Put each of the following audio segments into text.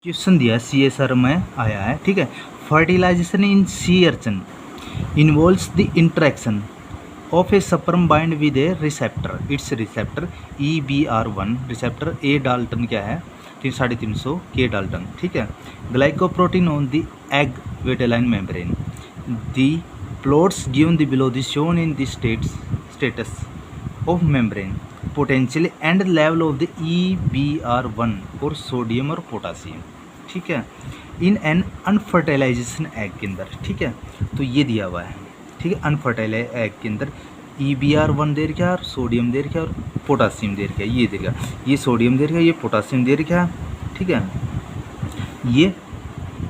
Question दिया है CSR में आया है, ठीक है। Fertilisation in sea urchin involves the interaction of a sperm bind with a receptor, its receptor EBR1 receptor a dalton क्या है 350 के डाल्टन, ठीक है। Glycoprotein on the egg vitelline membrane, the plots given the below the shown in the status of membrane potential and level of the EBR1 और sodium और potassium, ठीक है, in an अनफर्टिलाइजेशन egg के अंदर, ठीक है। तो ये दिया हुआ है, ठीक है। अनफर्टाइलाइज एग के अंदर EBR1 दे रखा है और सोडियम दे रखा है और पोटासियम दे रखा है, ये दे रखा है, ये सोडियम दे रखा है, ये पोटासियम दे रखा है, ठीक है। ये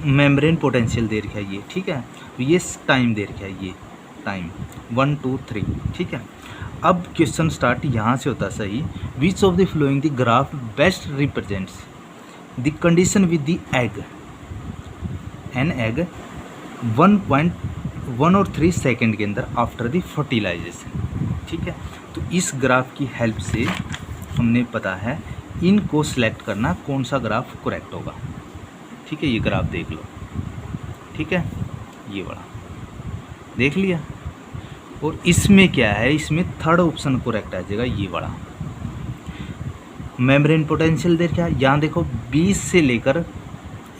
मेम्ब्रेन पोटेंशियल दे रखा है ये, ठीक है। तो ये टाइम दे रखा है, ये टाइम 1 2 3, ठीक है। अब क्वेश्चन स्टार्ट यहाँ से होता है सही। Which of the flowing the graph best represents the condition with the egg, an egg 1.1 और 3 सेकेंड के अंदर आफ्टर द फर्टिलाइजेशन, ठीक है। तो इस ग्राफ की हेल्प से हमने पता है इनको सिलेक्ट करना कौन सा ग्राफ करेक्ट होगा, ठीक है। ये ग्राफ देख लो, ठीक है, ये वाला देख लिया। और इसमें क्या है, इसमें थर्ड ऑप्शन करेक्ट आ जाएगा, ये वाला। मेम्ब्रेन पोटेंशियल देख क्या, यहाँ देखो 20 से लेकर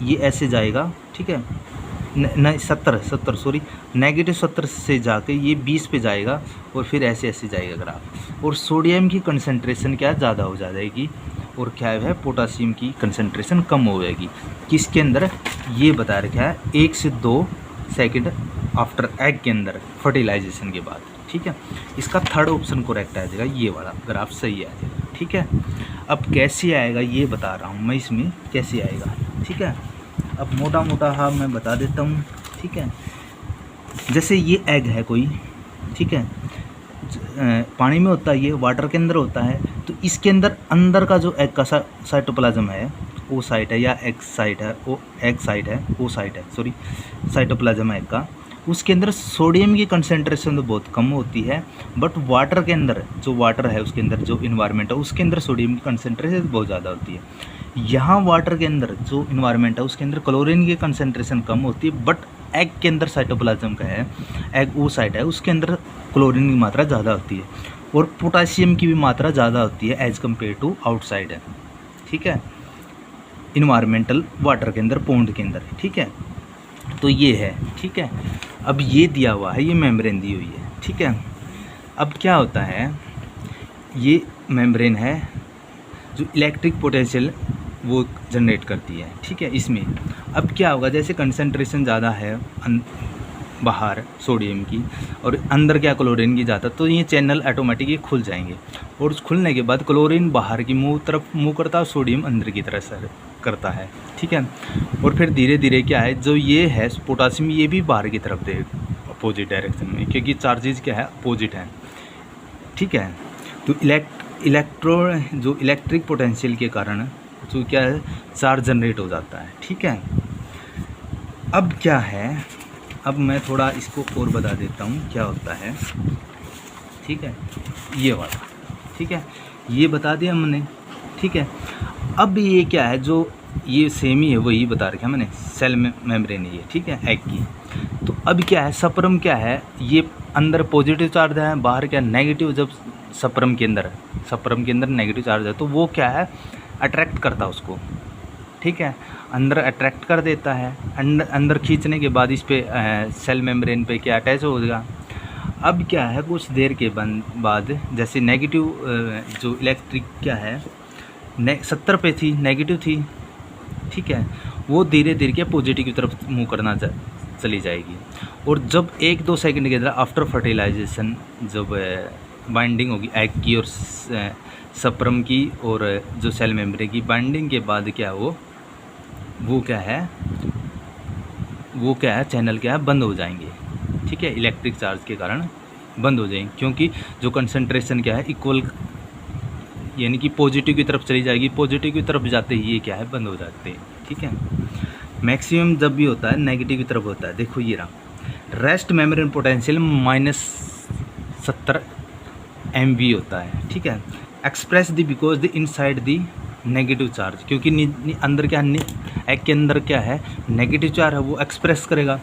ये ऐसे जाएगा, ठीक है, नहीं 70 सॉरी, -70 से जाके ये 20 पे जाएगा और फिर ऐसे ऐसे जाएगा ग्राफ। और सोडियम की कंसंट्रेशन क्या ज़्यादा हो जाएगी और क्या है पोटासियम की कंसंट्रेशन कम हो जाएगी। किसके अंदर, ये बता रखा है 1 से 2 सेकंड आफ्टर एग के अंदर फर्टिलाइजेशन के बाद, ठीक है। इसका थर्ड ऑप्शन करेक्ट आ जाएगा, ये वाला ग्राफ सही आ जाएगा, ठीक है। अब कैसे आएगा ये बता रहा हूँ मैं, इसमें कैसे आएगा, ठीक है। अब मोटा मोटा हाँ मैं बता देता हूँ, ठीक है। जैसे ये एग है कोई, ठीक है, पानी में होता है, ये वाटर के अंदर होता है। तो इसके अंदर का जो एग का साइटोप्लाज्म है वो साइट है, या एग साइट है, वो एग साइट है, वो साइट है, सॉरी साइटोप्लाज्म एग का। उसके अंदर सोडियम की कंसंट्रेशन तो बहुत कम होती है, बट वाटर के अंदर जो वाटर है उसके अंदर जो इन्वायरमेंट है उसके अंदर सोडियम की कंसंट्रेशन बहुत ज़्यादा होती है। यहाँ वाटर के अंदर जो इन्वायरमेंट है उसके अंदर क्लोरीन की कंसंट्रेशन कम होती है, बट एग के अंदर साइटोप्लाज्म का है, एग वो साइट है, उसके अंदर क्लोरीन की मात्रा ज़्यादा होती है और पोटासियम की भी मात्रा ज़्यादा होती है एज़ कम्पेयर टू आउटसाइड है, ठीक है, इन्वायरमेंटल वाटर के अंदर, पॉन्ड के अंदर, ठीक है। तो ये है, ठीक है। अब ये दिया हुआ है, ये मेम्ब्रेन दी हुई है, ठीक है। अब क्या होता है, ये मेम्ब्रेन है जो इलेक्ट्रिक पोटेंशियल वो जनरेट करती है, ठीक है, इसमें। अब क्या होगा, जैसे कंसंट्रेशन ज़्यादा है बाहर सोडियम की और अंदर क्या क्लोरीन की ज़्यादा, तो ये चैनल ऑटोमेटिक ये खुल जाएंगे और उस खुलने के बाद क्लोरीन बाहर की तरफ मुँह करता है और सोडियम अंदर की तरफ सर करता है, ठीक है। और फिर धीरे धीरे क्या है, जो ये है पोटासियम ये भी बाहर की तरफ दे अपोजिट डायरेक्शन में, क्योंकि चार्जेज क्या है अपोजिट है, ठीक है। तो इलेक्ट्रिक पोटेंशियल के कारण जो क्या है चार्ज जनरेट हो जाता है, ठीक है। अब क्या है, अब मैं थोड़ा इसको और बता देता हूँ क्या होता है, ठीक है, ये वाला, ठीक है, ये बता दिया मैंने, ठीक है। अब ये क्या है, जो ये सेम ही है वही बता रखा है मैंने, सेल मेम्ब्रेन है ये, ठीक है, एग की। तो अब क्या है, स्पर्म क्या है, ये अंदर पॉजिटिव चार्ज है, बाहर क्या नेगेटिव। जब स्पर्म के अंदर नेगेटिव चार्ज है तो वो क्या है अट्रैक्ट करता है उसको, ठीक है, अंदर अट्रैक्ट कर देता है, अंदर खींचने के बाद इस पे सेल मेम्ब्रेन पे क्या अटैच हो जाएगा। अब क्या है, कुछ देर के बाद जैसे नेगेटिव जो इलेक्ट्रिक क्या है 70 पे थी, नेगेटिव थी, ठीक है, वो धीरे धीरे क्या पॉजिटिव की तरफ मूव करना चली जाएगी। और जब 1-2 सेकंड के अंदर आफ्टर फर्टिलाइजेशन जब बाइंडिंग होगी एग की और स्पर्म की और जो सेल मेम्ब्रेन की बाइंडिंग के बाद क्या वो क्या है चैनल क्या है बंद हो जाएंगे, ठीक है, इलेक्ट्रिक चार्ज के कारण बंद हो जाएंगे, क्योंकि जो कंसंट्रेशन क्या है इक्वल यानी कि पॉजिटिव की तरफ चली जाएगी, पॉजिटिव की तरफ जाते ही ये क्या है बंद हो जाते हैं, ठीक है। मैक्सिमम जब भी होता है नेगेटिव की तरफ होता है, देखो ये रहा, रेस्ट मेम्ब्रेन पोटेंशियल -70 MV होता है, ठीक है। Express the because the inside the negative charge, क्योंकि अंदर क्या एग के अंदर क्या है नेगेटिव चार्ज है, वो एक्सप्रेस करेगा।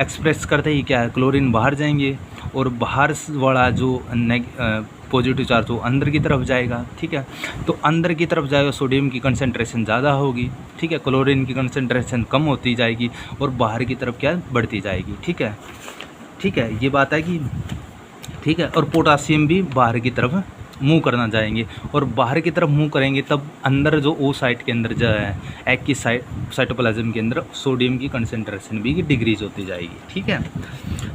एक्सप्रेस करते ही क्या है क्लोरीन बाहर जाएंगे और बाहर वाला जो पॉजिटिव चार्ज वो अंदर की तरफ जाएगा। ठीक है, तो अंदर की तरफ जाएगा, सोडियम की कंसंट्रेशन ज़्यादा होगी। ठीक है, क्लोरीन की कंसंट्रेशन कम होती जाएगी और बाहर की तरफ क्या बढ़ती जाएगी। ठीक है, ठीक है, ये बात है कि ठीक है। और पोटासियम भी बाहर की तरफ मूव करना जाएंगे और बाहर की तरफ मूव करेंगे, तब अंदर जो ओ साइट के अंदर जो है एग की साइटोप्लाज्म के अंदर सोडियम की कंसंट्रेशन भी डिक्रीज होती जाएगी। ठीक है,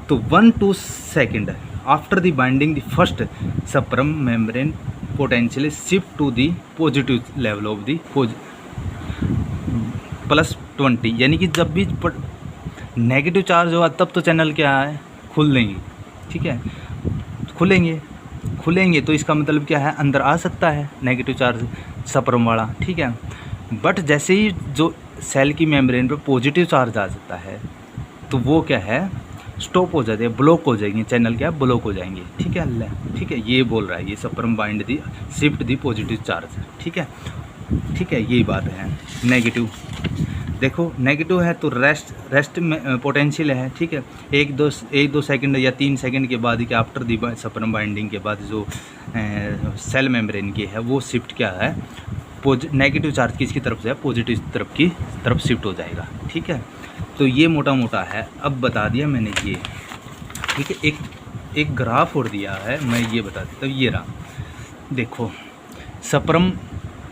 तो 1-2 second after the binding the first sperm membrane potentially shift to the positive level of the +20, यानी कि जब भी नेगेटिव चार्ज होगा तब तो चैनल क्या है खुल देंगे। ठीक है, खुलेंगे तो इसका मतलब क्या है अंदर आ सकता है नेगेटिव चार्ज सप्रम वाला। ठीक है, बट जैसे ही जो सेल की मेम्ब्रेन पर पॉजिटिव चार्ज आ जाता है तो वो क्या है स्टॉप हो जाते हैं, ब्लॉक हो जाएंगे, चैनल क्या ब्लॉक हो जाएंगे। ठीक है, ठीक है, ये बोल रहा है ये सप्रम bind the shift the positive charge. ठीक है, ठीक है, यही बात है। नेगेटिव देखो, नेगेटिव है तो रेस्ट में पोटेंशियल है। ठीक है, एक दो सेकंड या 3 सेकंड के बाद कि आफ्टर दी सप्रम बाइंडिंग के बाद जो सेल मेम्ब्रेन की है वो शिफ्ट क्या है नेगेटिव चार्ज किसकी तरफ से है पॉजिटिव तरफ शिफ्ट हो जाएगा। ठीक है, तो ये मोटा मोटा है, अब बता दिया मैंने ये। ठीक है, एक ग्राफ और दिया है, मैं ये बता देता हूँ। ये रहा, देखो सप्रम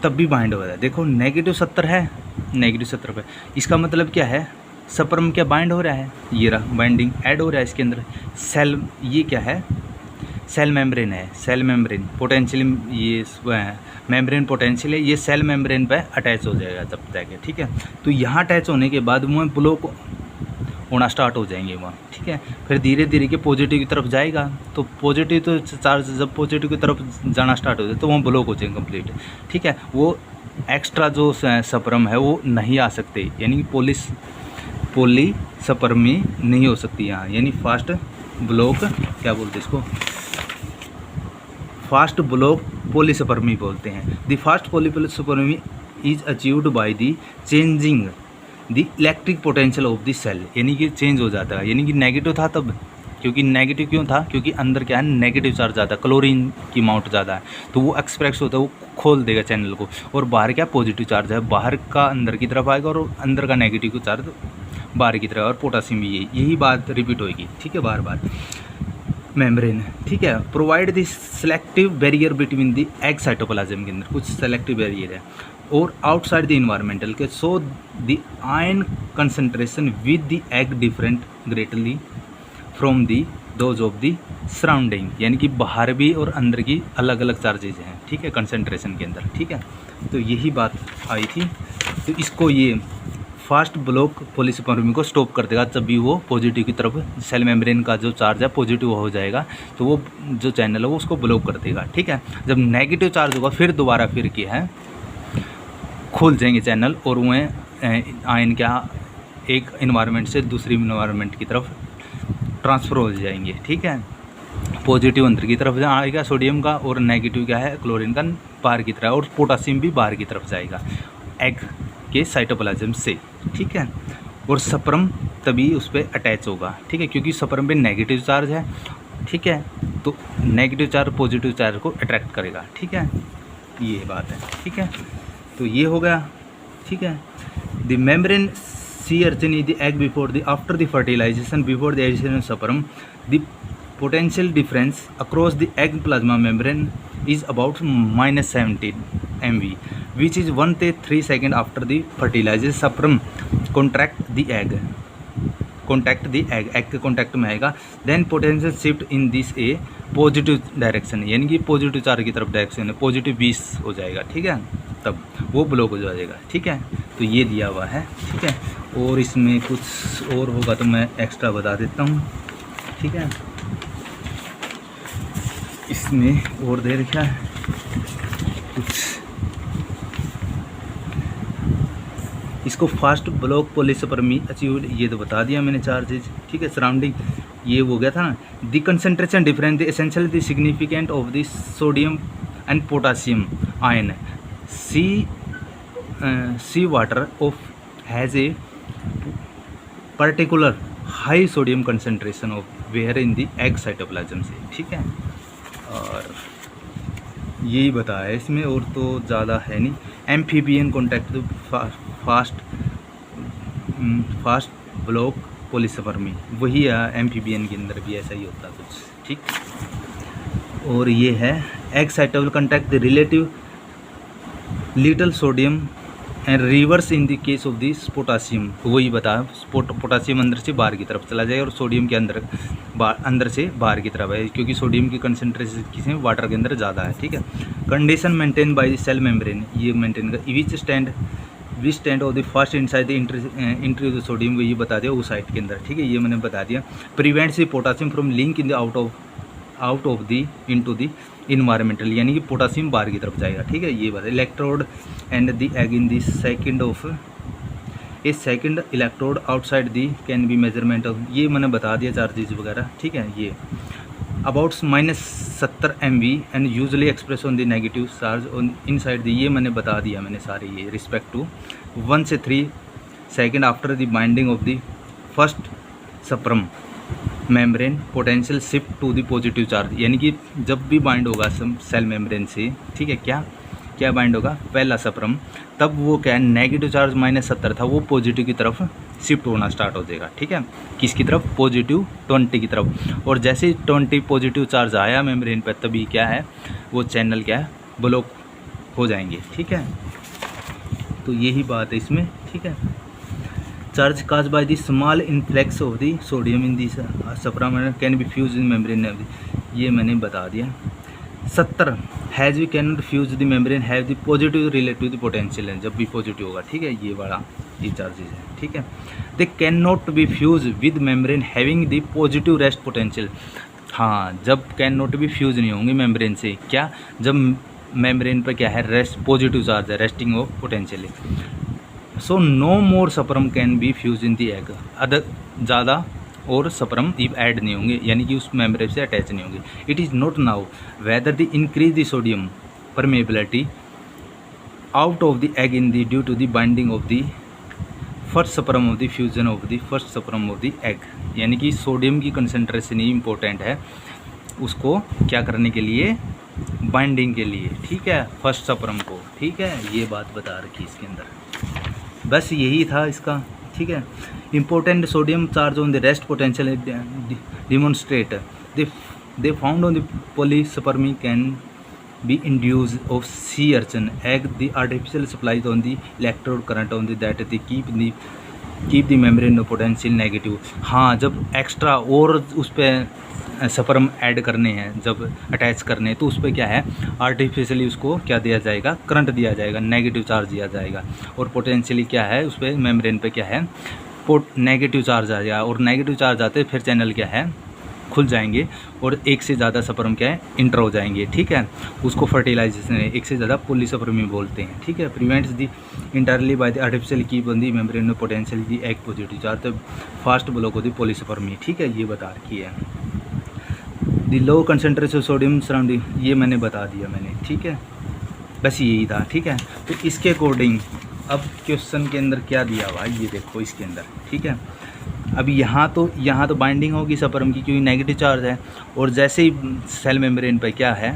तब भी बाइंड हो रहा है। देखो -70 है, -70 पे, इसका मतलब क्या है सप्रम क्या बाइंड हो रहा है, ये रहा बाइंडिंग ऐड हो रहा है इसके अंदर। सेल ये क्या है सेल मेम्ब्रेन है, सेल मेम्ब्रेन पोटेंशियल, ये मेम्ब्रेन पोटेंशियल है, ये सेल मेम्ब्रेन पे अटैच हो जाएगा तब तक। ठीक है, तो यहाँ अटैच होने के बाद वहाँ ब्लॉक होना स्टार्ट हो जाएंगे वहाँ। ठीक है, फिर धीरे धीरे के पॉजिटिव की तरफ जाएगा, तो पॉजिटिव तो चार्ज जब पॉजिटिव की तरफ जाना स्टार्ट हो जाए तो वहाँ ब्लॉक हो जाएंगे कंप्लीट। ठीक है, वो एक्स्ट्रा जो सप्रम है वो नहीं आ सकते, यानी पॉली सप्रमी नहीं हो सकती यहाँ, यानी फास्ट ब्लॉक क्या बोलते हैं इसको, फास्ट ब्लॉक पॉलीसपर्मी बोलते हैं। The fast polyspermy is achieved by the changing the electric potential of the cell, यानी कि चेंज हो जाता है। यानी कि नेगेटिव था तब, क्योंकि नेगेटिव क्यों था, क्योंकि अंदर क्या है नेगेटिव चार्ज ज़्यादा, क्लोरीन की अमाउंट ज़्यादा है, तो वो एक्सप्रेस होता है, वो खोल देगा चैनल को, और बाहर क्या पॉजिटिव चार्ज है, बाहर का अंदर की तरफ आएगा और अंदर का नेगेटिव चार्ज बाहर की तरफ, और पोटासियम भी यही बात रिपीट होगी। ठीक है, बार बार मेम्ब्रेन। ठीक है, provide the selective barrier between the egg cytoplasm के अंदर कुछ सेलेक्टिव बैरियर है और आउटसाइड द इन्वायरमेंटल के, so the ion concentration with the egg different greatly from the dose of the surrounding, यानी कि बाहर भी और अंदर की अलग अलग चार्जेज हैं। ठीक है, कंसंट्रेशन के अंदर। ठीक है, तो यही बात आई थी। तो इसको ये फास्ट ब्लॉक पॉलीसपर्मी को स्टॉप कर देगा, जब भी वो पॉजिटिव की तरफ सेल मेम्ब्रेन का जो चार्ज है पॉजिटिव हो जाएगा तो वो जो चैनल है वो उसको ब्लॉक कर देगा। ठीक है, जब नेगेटिव चार्ज होगा फिर दोबारा फिर क्या है खुल जाएंगे चैनल, और वह आयन क्या एक इन्वायरमेंट से दूसरी इन्वायरमेंट की तरफ ट्रांसफ़र हो जाएंगे। ठीक है, पॉजिटिव अंदर की तरफ आएगा सोडियम का, और नेगेटिव क्या है क्लोरीन का बाहर की तरफ, और पोटासियम भी बाहर की तरफ जाएगा एग के साइटोप्लाज्म से। ठीक है, और सप्रम तभी उस पर अटैच होगा। ठीक है, क्योंकि सप्रम पे नेगेटिव चार्ज है। ठीक है, तो नेगेटिव चार्ज पॉजिटिव चार्ज को अट्रैक्ट करेगा। ठीक है, ये बात है। ठीक है, तो ये हो गया। ठीक है, the membrane searching the egg before the after the fertilization before the addition of sperm, the potential difference across the egg plasma membrane is about -17 MV, which is 1 to 3 seconds after the fertilization sperm contact the egg के contact में आएगा, then potential shift in this a positive direction, यानी कि positive charge की तरफ direction है, positive 20 हो जाएगा। ठीक है, तब वो ब्लॉक हो जाएगा। ठीक है, तो ये दिया हुआ है। ठीक है, और इसमें कुछ और होगा तो मैं एक्स्ट्रा बता देता हूँ। ठीक है, इसमें और दे रखा है कुछ, इसको फास्ट ब्लॉक पॉलीसपर्मी अचीव्ड, ये तो बता दिया मैंने 4 चीज़। ठीक है, सराउंडिंग ये हो गया था ना, the concentration difference the essential the significant of the sodium and potassium ion sea water of has a particular high sodium concentration of where in the egg cytoplasm से, ठीक है। और यही बताया है इसमें, और तो ज़्यादा है नहीं। एम्फीबियन कॉन्टैक्ट फास्ट ब्लॉक पॉलीसपर्मी, वही है एम्फीबियन के अंदर भी ऐसा ही होता है कुछ, ठीक। और ये है egg cytoplasm contact the relative little sodium and reverse in the case of this potassium, वही बताया पोटासियम अंदर से बाहर की तरफ चला जाए और सोडियम के अंदर से बाहर की तरफ है, क्योंकि सोडियम की कंसनट्रेशन किसी वाटर के अंदर ज़्यादा है, ठीक है। Condition maintain by the cell membrane, ये मेंटेन कर which stand of the first inside the entry of the sodium, ये बता दिया उस साइट के अंदर, ठीक है। ये मैंने बता दिया। Prevents the potassium from link in the out of the into the environmental, यानी कि पोटासियम बाहर की तरफ जाएगा, ठीक है। ये बात electrode and the egg in the second of A second electrode outside the can be measurement of, ये मैंने बता दिया चार्जेज वगैरह, ठीक है। ये about -70 MV and usually express on the negative charge on inside the, ये मैंने बता दिया मैंने सारे ये रिस्पेक्ट टू 1 से 3 second after the binding of the first sperm membrane potential shift to the positive charge, यानी कि जब भी बाइंड होगा सेल मेम्ब्रेन से, ठीक है, क्या बाइंड होगा पहला सप्रम, तब वो क्या है नेगेटिव चार्ज -70 था, वो पॉजिटिव की तरफ शिफ्ट होना स्टार्ट हो जाएगा, ठीक है। किसकी तरफ? पॉजिटिव 20 की तरफ। और जैसे ही 20 पॉजिटिव चार्ज आया मेम्ब्रेन पर, तभी क्या है वो चैनल क्या है ब्लॉक हो जाएंगे, ठीक है। तो यही बात है इसमें, ठीक है। Charge cause by the small influx of the sodium in this sperm and can be fuse in membrane, ये मैंने बता दिया। 70 has we can not fuse the membrane have the positive relative the potential है, जब भी पॉजिटिव होगा, ठीक है। ये वाला ये चार्जेस है, ठीक है। They can not be fuse with membrane having the positive rest potential, हाँ, जब कैन नॉट बी फ्यूज नहीं होंगे मेम्ब्रेन से, क्या जब मेम्ब्रेन पर क्या है रेस्ट पॉजिटिव चार्ज है, रेस्टिंग ऑफ पोटेंशियल है। सो नो मोर सप्रम can be fuse in the egg, other ज़्यादा और सप्रम ऐड नहीं होंगे, यानी कि उस मेम्ब्रेन से अटैच नहीं होंगे। It is not now whether the increase the sodium permeability out of the egg in the due to the binding of the first sperm of the fusion of the first sperm of the egg, यानी कि sodium की concentration ही important है उसको क्या करने के लिए, binding के लिए, ठीक है, फर्स्ट सप्रम को, ठीक है। ये बात बता रखी इसके अंदर, बस यही था इसका, ठीक है। Important sodium charge on the rest potential demonstrate they found on the polyspermy can be induce of sea urchin egg the artificial supplies on the electrode current on the that the keep the membrane potential negative, हाँ, जब extra और उस पर sperm add करने हैं, जब attach करने हैं, तो उस पर क्या है आर्टिफिशियली उसको क्या दिया जाएगा, करंट दिया जाएगा, नेगेटिव चार्ज दिया जाएगा। और पोटेंशियली क्या है उस पर मेम्ब्रेन पे क्या है नेगेटिव चार्ज आ जाएगा, और नेगेटिव चार्ज आते फिर चैनल क्या है खुल जाएंगे और एक से ज़्यादा सपर्म क्या है इंटर हो जाएंगे, ठीक है। उसको फर्टिलाइजेशन है, एक से ज़्यादा पॉलीसपर्मी बोलते हैं, ठीक है। Prevents the इंटरली by the artificial keep on the membrane potential the egg positive charge, तो फास्ट ब्लॉक होती पॉलीसपर्मी, ठीक है। ये बता रखी है। दी लो कंसनट्रेशन सोडियम सराउंडिंग, ये मैंने बता दिया मैंने, ठीक है। बस यही था, ठीक है। तो इसके अकॉर्डिंग अब क्वेश्चन के अंदर क्या दिया हुआ है ये देखो इसके अंदर, ठीक है। अब यहाँ तो बाइंडिंग होगी सपर्म की क्योंकि नेगेटिव चार्ज है, और जैसे ही सेल मेम्ब्रेन पे क्या है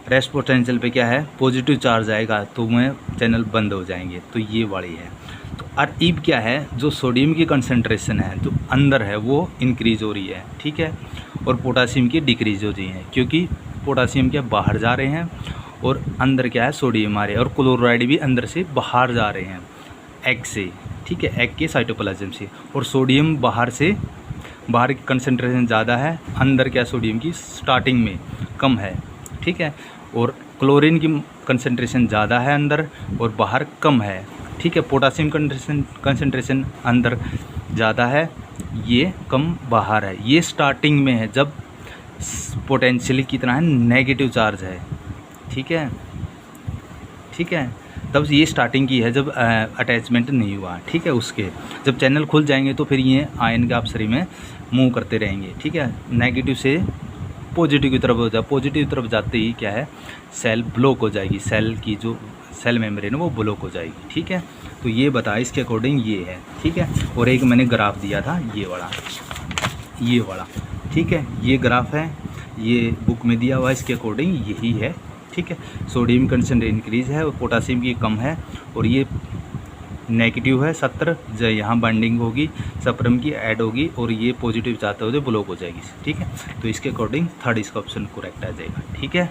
रेस्ट पोटेंशियल पे क्या है पॉजिटिव चार्ज आएगा, तो वह चैनल बंद हो जाएंगे। तो ये वाली है। तो और ईब क्या है, जो सोडियम की कंसनट्रेशन है जो अंदर है वो इंक्रीज़ हो रही है, ठीक है, और पोटासियम की डिक्रीज़ हो रही है, क्योंकि पोटासियम क्या बाहर जा रहे हैं और अंदर क्या है सोडियम आ रहे हैं, और क्लोराइड भी अंदर से बाहर जा रहे हैं एग से, ठीक है, एग के साइटोप्लाज्म से। और सोडियम बाहर की कंसनट्रेशन ज़्यादा है, अंदर क्या सोडियम की स्टार्टिंग में कम है, ठीक है। और क्लोरीन की कंसनट्रेशन ज़्यादा है अंदर और बाहर कम है, ठीक है। पोटासियम कंसनट्रेशन अंदर ज़्यादा है, ये कम बाहर है। ये स्टार्टिंग में है जब पोटेंशियली कितना है नेगेटिव चार्ज है, ठीक है, ठीक है। तब ये स्टार्टिंग की है जब अटैचमेंट नहीं हुआ, ठीक है। उसके जब चैनल खुल जाएंगे तो फिर ये आयन के अपसरी में मूव करते रहेंगे, ठीक है, नेगेटिव से पॉजिटिव की तरफ हो जाए, पॉजिटिव की तरफ जाते ही क्या है, सेल ब्लॉक हो जाएगी, सेल की जो सेल मेम्ब्रेन है वो ब्लॉक हो जाएगी। ठीक है, तो ये बताया इसके अकॉर्डिंग ये है। ठीक है, और एक मैंने ग्राफ दिया था ये वाला। ठीक है, ये ग्राफ है, ये बुक में दिया हुआ है, इसके अकॉर्डिंग यही है। ठीक है, सोडियम कंसेंट्रेशन इंक्रीज है और पोटासियम की कम है, और ये नेगेटिव है 70, जो यहाँ बाइंडिंग होगी सप्रम की ऐड होगी, और ये पॉजिटिव चाहते हो जो ब्लॉक हो जाएगी। ठीक है, तो इसके अकॉर्डिंग थर्ड इसका ऑप्शन करेक्ट आ जाएगा। ठीक है।